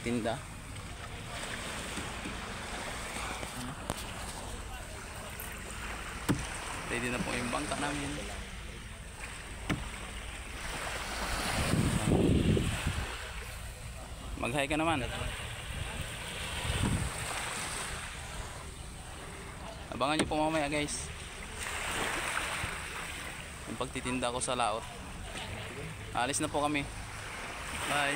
magtitinda. Ready na po yung bangka namin. Mag-hi ka naman. Abangan nyo po mamaya guys yung pagtitinda ko sa laot. Alis na po kami. Bye.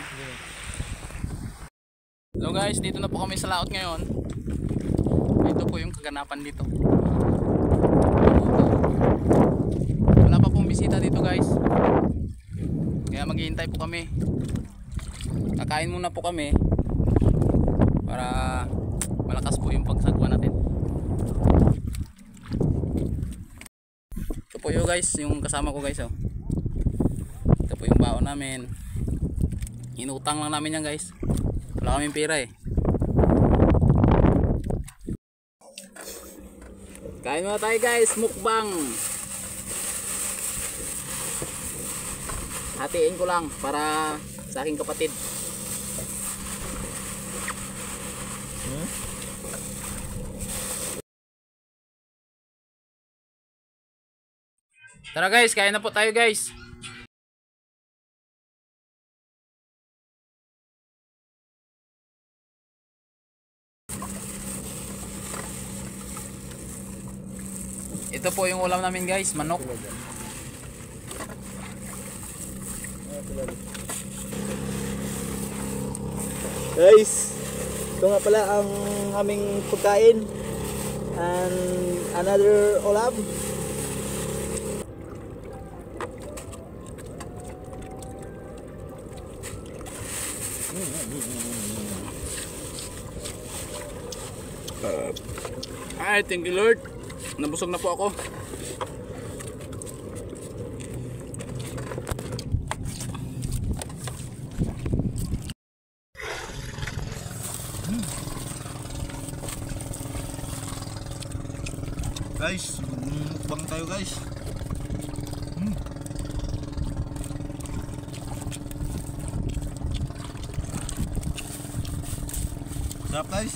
Hello guys, dito na po kami sa laot ngayon. Ito po yung kaganapan dito. Wala pa pong bisita dito guys, kaya maghihintay po kami. Kakain muna po kami para malakas po yung pagsagwa natin. Ito po yung guys, yung kasama ko guys oh. Ito po yung baon namin. Inutang lang namin yan guys, wala kaming pera eh. Kain muna tayo guys, mukbang. Hatiin ko lang para sa aking kapatid. Tara guys, kain na po tayo guys. Ito po yung ulam namin guys, manok. Guys, ito nga pala ang aming pagkain and another ulam. Ay, thank you Lord. Nabusog na po ako. Guys, mukbang tayo guys. Sarap guys.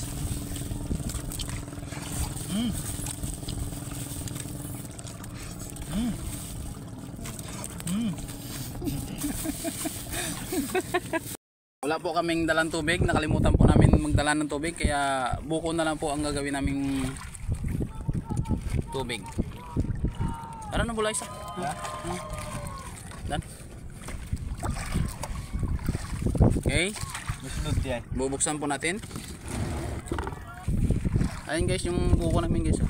Wala po kaming dalang tubig, nakalimutan po namin magdala ng tubig, kaya buko na lang po ang gagawin naming tubig. Tara na bulay isa. Dan. Okay. Bubuksan po natin. Ayun guys, yung buko namin guys.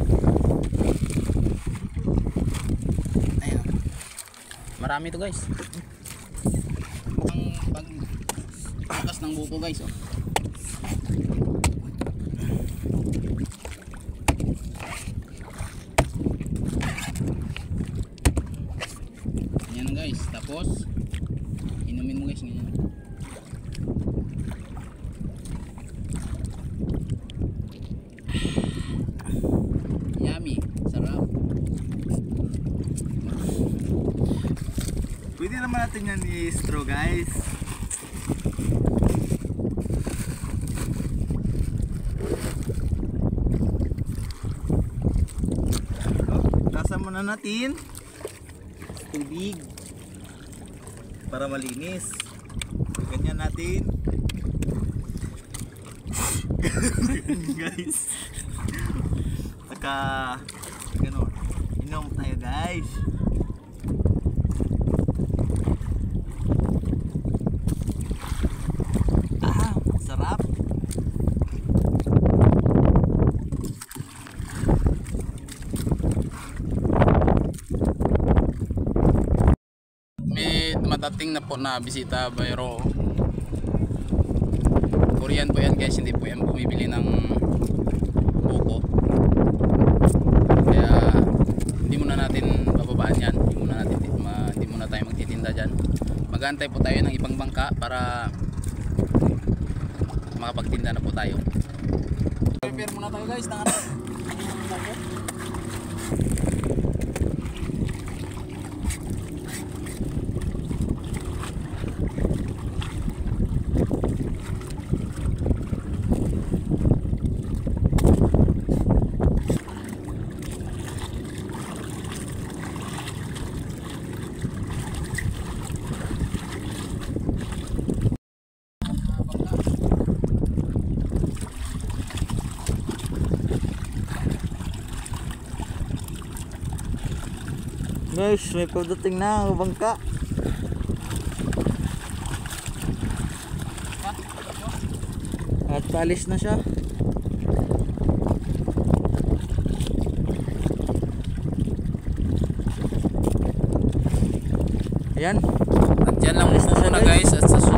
Ayun. Marami to guys. Pagbukas ng buko guys oh. Yan guys, tapos inumin mo guys ngayon. Yummy, sarap. Pwede naman natin yan i-straw guys. Tasa muna natin tubig para malinis. Ganyan natin. Guys. Saka gano'n. Inom tayo guys. Sarap. May matating na po na bisita, pero Korean po yan guys, hindi po yan bumibili ng buko, kaya hindi muna natin bababaan yan. Hindi muna tayo magtitinda dyan. Mag-aantay po tayo ng ibang bangka para makapagtinda na po tayo. Prepare muna tayo guys ng ano. Guys, may pagdating na ang bangka. At palis na siya. Ayan. At yan lang Alis na siya, muna guys. guys. At sa